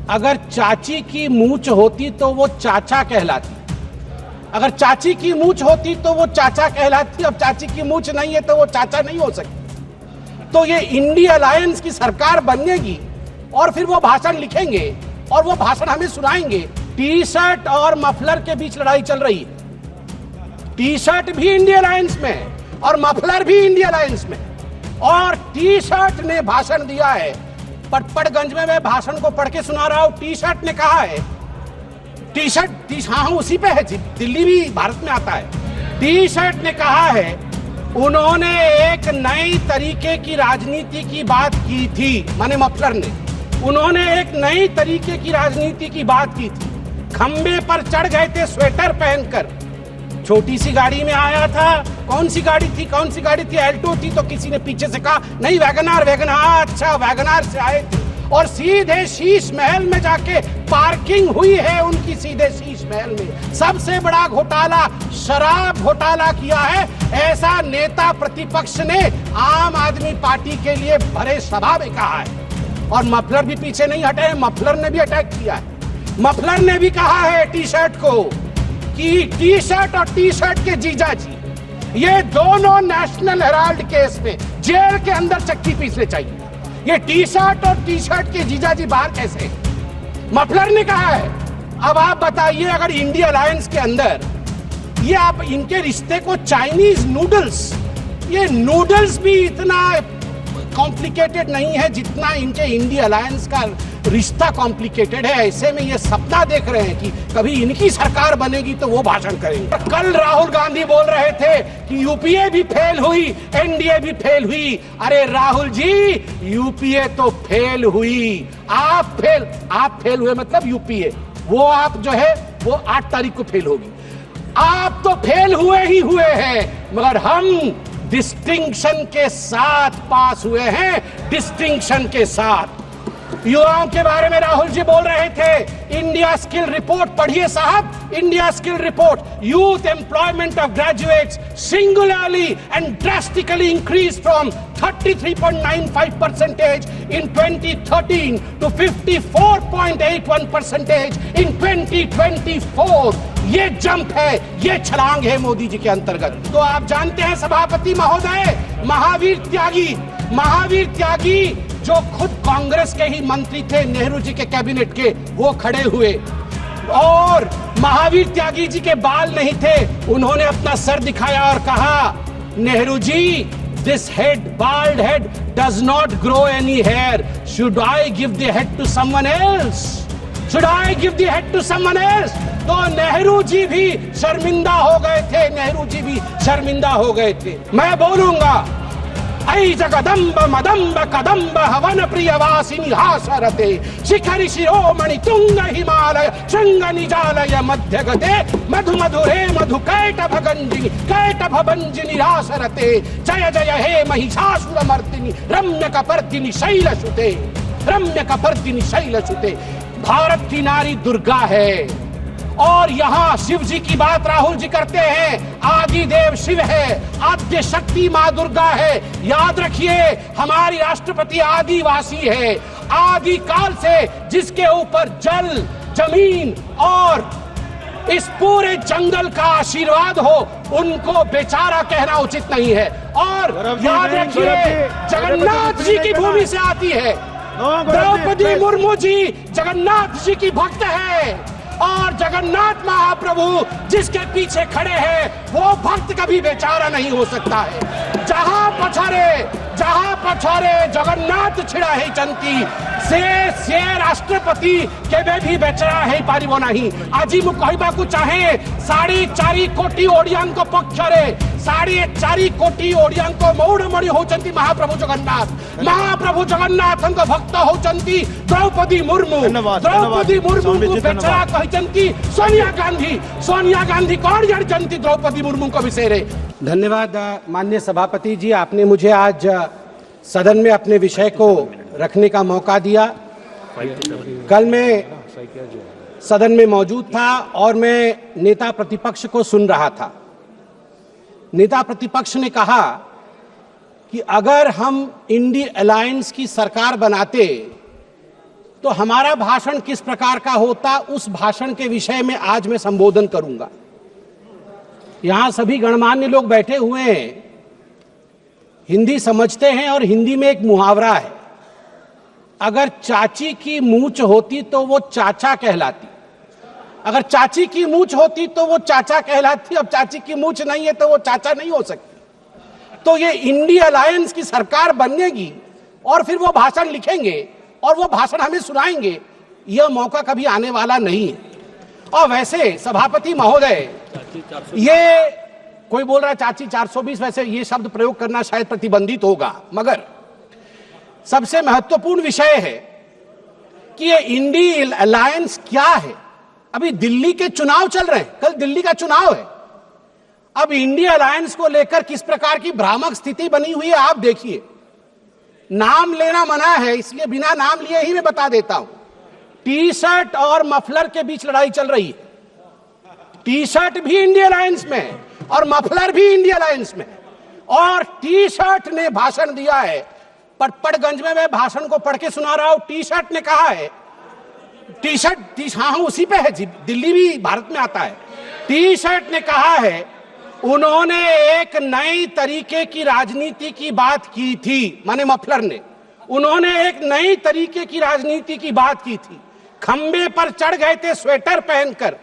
अगर चाची की मूंछ होती तो वो चाचा कहलाती, अगर चाची की मूंछ होती तो वो चाचा कहलाती। अब चाची की मूंछ नहीं है तो वो चाचा नहीं हो सकती। तो ये इंडिया अलायंस की सरकार बनेगी और फिर वो भाषण लिखेंगे और वो भाषण हमें सुनाएंगे। टी शर्ट और मफलर के बीच लड़ाई चल रही है। टी शर्ट भी इंडिया अलायंस में और मफलर भी इंडिया अलायंस में। और टी शर्ट ने भाषण दिया है, पटपड़गंज में मैं भाषण को पढ़ के सुना रहा हूं। टी शर्ट ने कहा है, टी शर्ट हाँ उसी पे है, दिल्ली भी भारत में आता है। टी शर्ट ने कहा है उन्होंने एक नई तरीके की राजनीति की बात की थी, माने मफलर ने, उन्होंने एक नई तरीके की राजनीति की बात की थी। खंबे पर चढ़ गए थे स्वेटर पहनकर, छोटी सी गाड़ी में आया था। कौन सी गाड़ी थी, कौन सी गाड़ी थी? एल्टो थी। तो किसी ने पीछे से कहा नहीं वैगनार, वैगनार, अच्छा वैगनार से आए थे। और सीधे शीश महल में जाके पार्किंग हुई है उनकी, सीधे शीश महल में। सबसे बड़ा घोटाला शराब घोटाला किया है, ऐसा नेता प्रतिपक्ष ने आम आदमी पार्टी के लिए भरे सभा में कहा है। और मफलर भी पीछे नहीं हटे, मफलर ने भी अटैक किया है। मफलर ने भी कहा है टी शर्ट को कि टी शर्ट और टी शर्ट के जीजा जी ये दोनों नेशनल हेराल्ड केस में जेल के अंदर चक्की पीसने चाहिए। ये टी शर्ट और टी शर्ट के जीजा जी बाहर कैसे? मफलर ने कहा है। अब आप बताइए, अगर इंडिया अलायंस के अंदर ये आप इनके रिश्ते को चाइनीज नूडल्स, ये नूडल्स भी इतना कॉम्प्लिकेटेड नहीं है जितना इनके इंडिया अलायंस का रिश्ता कॉम्प्लिकेटेड है। ऐसे में ये सपना देख रहे हैं कि कभी इनकी सरकार बनेगी तो वो भाषण करेंगे। कल राहुल गांधी बोल रहे थे कि यूपीए भी फेल हुई, एनडीए भी फेल हुई। अरे राहुल जी, यूपीए तो फेल हुई, आप फेल हुए मतलब यूपीए, वो आप जो है वो 8 तारीख को फेल होगी। आप तो फेल हुए ही हुए हैं, मगर हम डिस्टिंक्शन के साथ पास हुए हैं, डिस्टिंक्शन के साथ। युवाओं के बारे में राहुल जी बोल रहे थे। इंडिया स्किल रिपोर्ट पढ़िए साहब, India skill report. Youth employment of graduates singularly and drastically increase from 33.95% in 2013 to 54.81% in 2024। ये जंप है, ये छलांग है मोदी जी के अंतर्गत। तो आप जानते हैं सभापति महोदय, महावीर त्यागी जो खुद कांग्रेस के ही मंत्री थे, नेहरू जी के कैबिनेट के, वो खड़े हुए और महावीर त्यागी जी के बाल नहीं थे, उन्होंने अपना सर दिखाया और कहा Nehru ji, this head, bald head does not grow any hair. Should I give the head to someone else? Should I give the head to someone else? तो नेहरू जी भी शर्मिंदा हो गए थे, नेहरू जी भी शर्मिंदा हो गए थे। मैं बोलूंगा, ऐ जगदम्ब मदम्ब कदम्ब हवन प्रियवासिनी हासरते शिखरि शिरोमणि तुंग हिमालय शृंग निजालय मध्य गते मधु मधुरे मधु कैटभ भंजिनी रासरते जय जय हे महिषासुर मर्दिनी रम्य कपर्दिनी शैलसुते, रम्य कपर्दिनी शैलसुते। भारत की नारी दुर्गा है और यहाँ शिव जी की बात राहुल जी करते हैं। आदि देव शिव है, आद्य शक्ति माँ दुर्गा है। याद रखिए, हमारी राष्ट्रपति आदिवासी है, आदि काल से जिसके ऊपर जल, जमीन और इस पूरे जंगल का आशीर्वाद हो, उनको बेचारा कहना उचित नहीं है। और याद रखिए, जगन्नाथ जी की भूमि से आती है। द्रौपदी मुर्मू जी जगन्नाथ जी की भक्त है और जगन्नाथ महाप्रभु जिसके पीछे खड़े हैं, वो भक्त कभी बेचारा नहीं हो सकता है। जहां पछारे जगन्नाथ छिड़ा है चंती से राष्ट्रपति केबे भी बेचारा है पारिबो नहीं। আজি मु कहबाकू चाहे 4.5 कोटी ओडियान को पक्षरे 4.5 कोटी ओडियान को मौड़मणि होचंती महाप्रभु जगन्नाथ भक्त होचंती द्रौपदी मुर्मू को बेचारा कहचंती सोनिया गांधी कौन जानती द्रौपदी मुर्मू को विषय रे। धन्यवाद माननीय सभापति जी, आपने मुझे आज सदन में अपने विषय को रखने का मौका दिया। कल मैं सदन में मौजूद था और मैं नेता प्रतिपक्ष को सुन रहा था। नेता प्रतिपक्ष ने कहा कि अगर हम इंडिया अलायंस की सरकार बनाते तो हमारा भाषण किस प्रकार का होता, उस भाषण के विषय में आज मैं संबोधन करूंगा। यहां सभी गणमान्य लोग बैठे हुए हैं, हिंदी समझते हैं और हिंदी में एक मुहावरा है, अगर चाची की मूंछ होती तो वो चाचा कहलाती, अगर चाची की मूंछ होती तो वो चाचा कहलाती, अब चाची की मूंछ नहीं है तो वो चाचा नहीं हो सकती। तो ये इंडी अलायंस की सरकार बनेगी और फिर वो भाषण लिखेंगे और वो भाषण हमें सुनाएंगे, यह मौका कभी आने वाला नहीं है। और वैसे सभापति महोदय, ये कोई बोल रहा है चाची 420, वैसे ये शब्द प्रयोग करना शायद प्रतिबंधित होगा, मगर सबसे महत्वपूर्ण विषय है कि ये इंडी अलायंस क्या है। अभी दिल्ली के चुनाव चल रहे हैं, कल दिल्ली का चुनाव है। अब इंडी अलायंस को लेकर किस प्रकार की भ्रामक स्थिति बनी हुई है आप देखिए। नाम लेना मना है, इसलिए बिना नाम लिए ही मैं बता देता हूं। टी शर्ट और मफलर के बीच लड़ाई चल रही है। टी शर्ट भी इंडी अलायंस में है और मफलर भी इंडी अलायंस में है। और टी शर्ट ने भाषण दिया है, पटपड़गंज में मैं भाषण को पढ़ के सुना रहा हूं। टी शर्ट ने कहा है, टी शर्ट हाँ उसी पे है जी, दिल्ली भी भारत में आता है। टी शर्ट ने कहा है, उन्होंने एक नई तरीके की राजनीति की बात की थी, माने मफलर ने, उन्होंने एक नई तरीके की राजनीति की बात की थी। खंबे पर चढ़ गए थे स्वेटर पहनकर,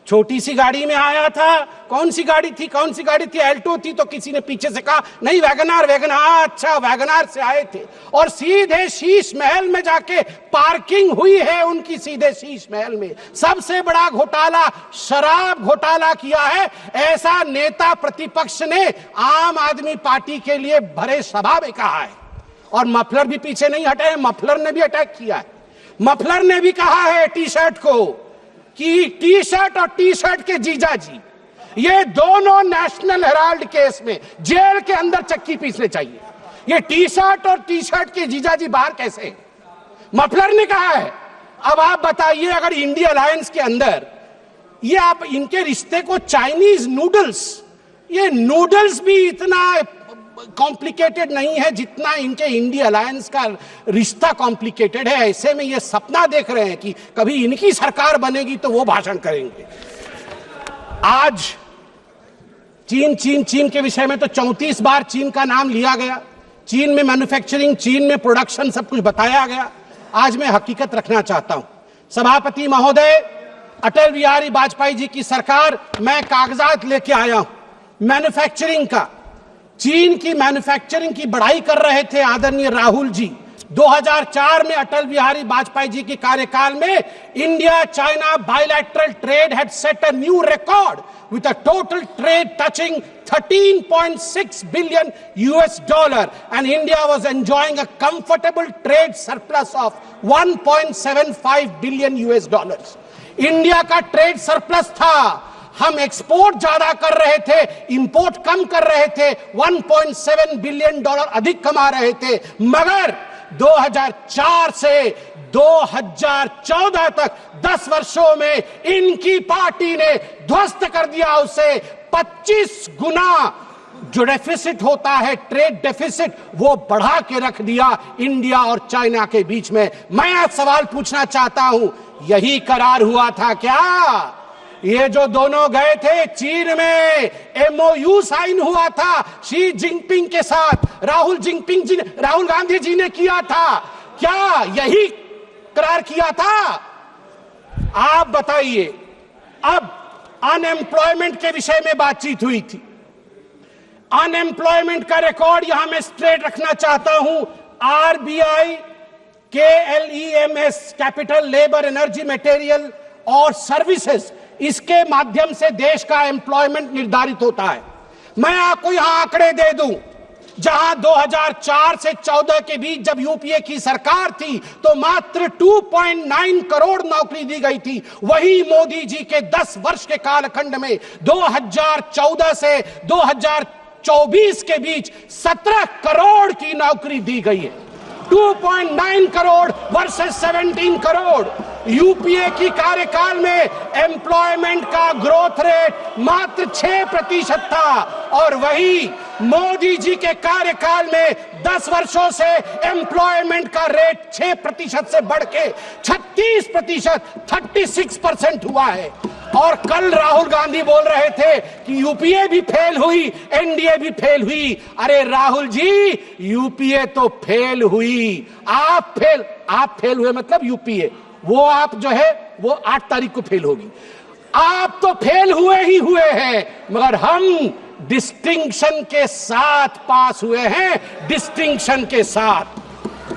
छोटी सी गाड़ी में आया था। कौन सी गाड़ी थी, कौन सी गाड़ी थी, एल्टो थी, तो किसी ने पीछे से कहा नहीं वैगनार, वैगनार, अच्छा वैगनार से आए थे। और सीधे शीश महल में जाके पार्किंग हुई है उनकी, सीधे शीश महल में। सबसे बड़ा घोटाला शराब घोटाला किया है, ऐसा नेता प्रतिपक्ष ने आम आदमी पार्टी के लिए भरे सभा में कहा है। और मफलर भी पीछे नहीं हटे, मफलर ने भी अटैक किया है। मफलर ने भी कहा है टी शर्ट को कि टी शर्ट और टी शर्ट के जीजाजी, ये दोनों नेशनल हेराल्ड केस में जेल के अंदर चक्की पीसने चाहिए। ये टी शर्ट और टी शर्ट के जीजाजी बाहर कैसे हैं? मफलर ने कहा है। अब आप बताइए, अगर इंडिया अलायंस के अंदर ये आप इनके रिश्ते को चाइनीज नूडल्स, ये नूडल्स भी इतना कॉम्प्लिकेटेड नहीं है जितना इनके इंडिया अलायंस का रिश्ता कॉम्प्लिकेटेड है। ऐसे में ये सपना देख रहे हैं कि कभी इनकी सरकार बनेगी तो वो भाषण करेंगे। आज चीन के विषय में तो 34 बार चीन का नाम लिया गया, चीन में मैन्युफैक्चरिंग, चीन में प्रोडक्शन, सब कुछ बताया गया। आज मैं हकीकत रखना चाहता हूं। सभापति महोदय, अटल बिहारी वाजपेयी जी की सरकार, मैं कागजात लेके आया हूं मैन्युफैक्चरिंग का। चीन की मैन्युफैक्चरिंग की बढ़ाई कर रहे थे आदरणीय राहुल जी। 2004 में अटल बिहारी वाजपेयी जी के कार्यकाल में India China bilateral trade had set a new record with a total trade touching 13.6 billion US dollar, and India was enjoying a comfortable trade surplus of 1.75 billion US dollars. India का ट्रेड सरप्लस था, हम export ज्यादा कर रहे थे, import कम कर रहे थे, 1.7 बिलियन डॉलर अधिक कमा रहे थे। मगर 2004 से 2014 तक 10 वर्षों में इनकी पार्टी ने ध्वस्त कर दिया उसे। 25 गुना जो डेफिसिट होता है, ट्रेड डेफिसिट, वो बढ़ा के रख दिया इंडिया और चाइना के बीच में। मैं आज सवाल पूछना चाहता हूं, यही करार हुआ था क्या? ये जो दोनों गए थे चीन में, एमओयू साइन हुआ था शी जिनपिंग के साथ, राहुल गांधी जी ने किया था, क्या यही करार किया था? आप बताइए। अब अनएम्प्लॉयमेंट के विषय में बातचीत हुई थी। अनएम्प्लॉयमेंट का रिकॉर्ड यहां मैं स्ट्रेट रखना चाहता हूं। RBI, KLEMS, capital, labour, energy, material और सर्विसेज, इसके माध्यम से देश का एम्प्लॉयमेंट निर्धारित होता है। मैं आपको यहां आंकड़े दे दूं, जहां 2004 से 14 के बीच जब यूपीए की सरकार थी तो मात्र 2.9 करोड़ नौकरी दी गई थी। वही मोदी जी के 10 वर्ष के कालखंड में 2014 से 2024 के बीच 17 करोड़ की नौकरी दी गई है। 2.9 करोड़ वर्सेस 17 करोड़। यूपीए की कार्यकाल में एम्प्लॉयमेंट का ग्रोथ रेट मात्र 6% था और वही मोदी जी के कार्यकाल में 10 वर्षों से एम्प्लॉयमेंट का रेट 6% से बढ़ के 36%, 36% हुआ है। और कल राहुल गांधी बोल रहे थे कि यूपीए भी फेल हुई, एनडीए भी फेल हुई। अरे राहुल जी, यूपीए तो फेल हुई, आप फेल हुए मतलब यूपीए, वो आप जो है वो 8 तारीख को फेल होगी। आप तो फेल हुए ही हुए हैं, मगर हम डिस्टिंक्शन के साथ पास हुए हैं, डिस्टिंक्शन के साथ।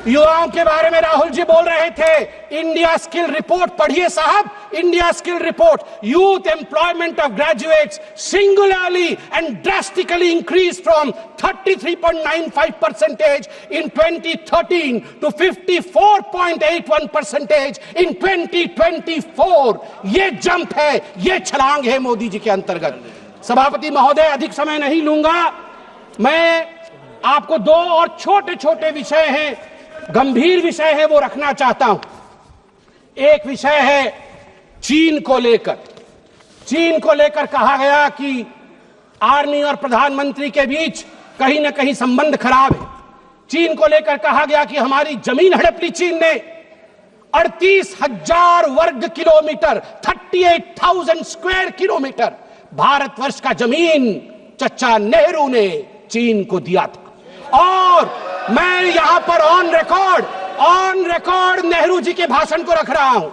युवाओं के बारे में राहुल जी बोल रहे थे, इंडिया स्किल रिपोर्ट पढ़िए साहब, India skill report. Youth employment of graduates singularly and drastically increase from 33.95% in 2013 to 54.81% in 2024। ये जंप है, ये छलांग है मोदी जी के अंतर्गत। सभापति महोदय, अधिक समय नहीं लूंगा, मैं आपको 2 और छोटे छोटे विषय हैं, गंभीर विषय है, वो रखना चाहता हूं। एक विषय है चीन को लेकर। चीन को लेकर कहा गया कि आर्मी और प्रधानमंत्री के बीच कहीं ना कहीं संबंध खराब है। चीन को लेकर कहा गया कि हमारी जमीन हड़प ली चीन ने। 38,000 वर्ग किलोमीटर, 38,000 स्क्वायर किलोमीटर भारतवर्ष का जमीन चचा नेहरू ने चीन को दिया था। और मैं यहां पर ऑन रिकॉर्ड नेहरू जी के भाषण को रख रहा हूं।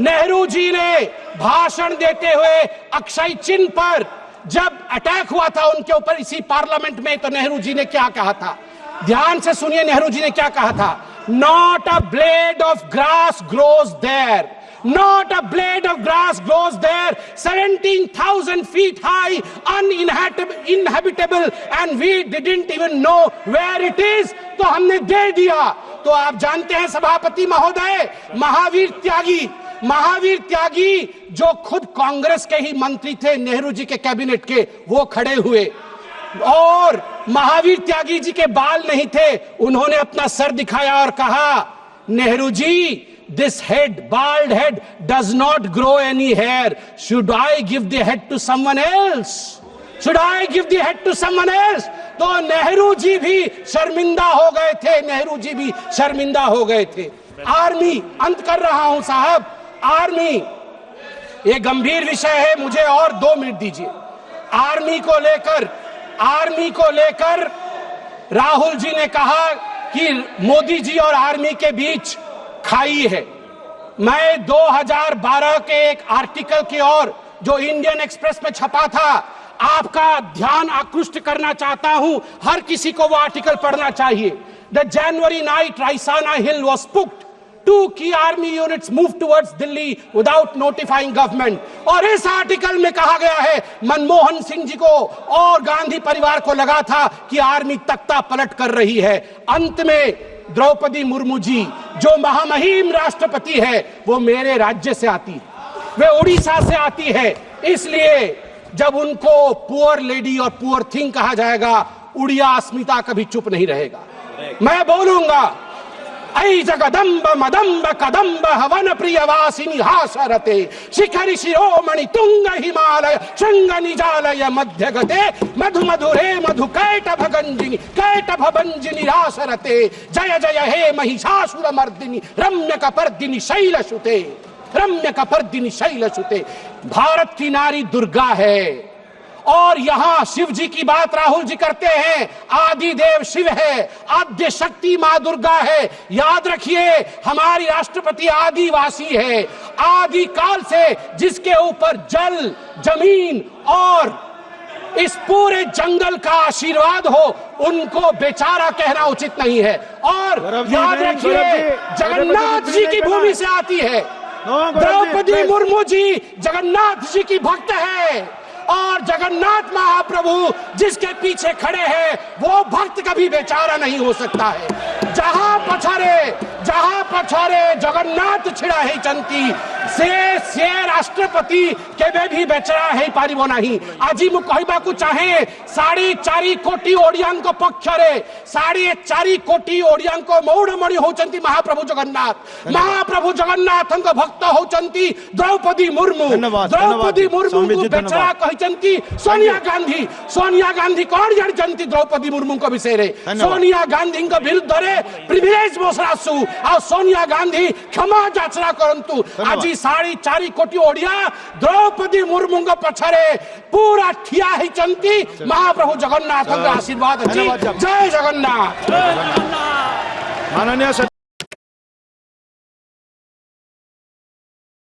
नेहरू जी ने भाषण देते हुए अक्षय चिन्ह पर जब अटैक हुआ था उनके ऊपर इसी पार्लियामेंट में, तो नेहरू जी ने क्या कहा था, ध्यान से सुनिए नेहरू जी ने क्या कहा था। Not a blade of grass grows there, not a blade of grass grows there, 17,000 feet high, uninhabitable, and we didn't even know where it is, तो हमने दे दिया। तो आप जानते हैं सभापति महोदय, महावीर त्यागी जो खुद कांग्रेस के ही मंत्री थे नेहरू जी के कैबिनेट के, वो खड़े हुए और महावीर त्यागी जी के बाल नहीं थे, उन्होंने अपना सर दिखाया और कहा, Nehru ji, this bald head does not grow any hair. Should I give the head to someone else? तो नेहरू जी भी शर्मिंदा हो गए थे, आर्मी, अंत कर रहा हूं साहब, आर्मी, ये गंभीर विषय है, मुझे और 2 मिनट दीजिए। आर्मी को लेकर राहुल जी ने कहा कि मोदी जी और आर्मी के बीच खाई है। मैं 2012 के एक आर्टिकल की ओर जो इंडियन एक्सप्रेस में छपा था, आपका ध्यान आकृष्ट करना चाहता हूं, हर किसी को वो आर्टिकल पढ़ना चाहिए। The January night Raisina Hill was spooked, 2 key army units moved towards Delhi without notifying government। और इस आर्टिकल में कहा गया है, मनमोहन सिंह जी को और गांधी परिवार को लगा था कि आर्मी तख्ता पलट कर रही है। अंत में द्रौपदी मुर्मू जी, जो महामहिम राष्ट्रपति है, वो मेरे राज्य से आती है, वे उड़ीसा से आती है। इसलिए जब उनको पुअर लेडी और पुअर थिंग कहा जाएगा, उड़िया अस्मिता कभी चुप नहीं रहेगा। मैं बोलूंगा, ऐ जगदम्ब मदम्ब कदम्ब हवन प्रियवासिनी हासरते, शिखरि शिरोमणि तुंग हिमालय शृंग निजालय मध्य गते, मधु मधुरे मधु कैटभ भंजिनी रासरते, जय जय हे महिषासुर मर्दिनी रम्य कपर्दिनी शैलसुते। भारत की नारी दुर्गा है, और यहां शिव जी की बात राहुल जी करते हैं, आदि देव शिव है, आद्य शक्ति मां दुर्गा है। याद रखिए, हमारी राष्ट्रपति आदिवासी है, आदि काल से जिसके ऊपर जल, जमीन और इस पूरे जंगल का आशीर्वाद हो, उनको बेचारा कहना उचित नहीं है। और याद रखिए, जगन्नाथ जी की भूमि से आती है, द्रौपदी मुर्मू जी जगन्नाथ जी की भक्त है, और जगन्नाथ महाप्रभु जिसके पीछे खड़े हैं, वो भक्त कभी बेचारा नहीं हो सकता है। जहां पछारे जगन्नाथ छिड़ा है चंती से राष्ट्रपति केबे भी बेचरा है पारिबो नहीं। आज मु कहबा को चाहे 4.5 कोटी ओडियां पक्ष रे 4.5 कोटी ओडियां मौड़मणि होचंती महाप्रभु जगन्नाथ भक्त होचंती द्रौपदी मुर्मू को बेचरा कहचंती सोनिया गांधी कौन जानचंती द्रौपदी मुर्मू को विषय रे सोनिया गांधी विरुद्ध रे प्रिविलेज मोशन आसू आ सोनिया गांधी क्षमा याचना करंतु। आज 4.5 कोटी ओडिया द्रौपदी मुर्मू पछरे पूरा ठिया होचंती महाप्रभु जगन्नाथ आशीर्वाद। जय जगन्नाथ। माननीय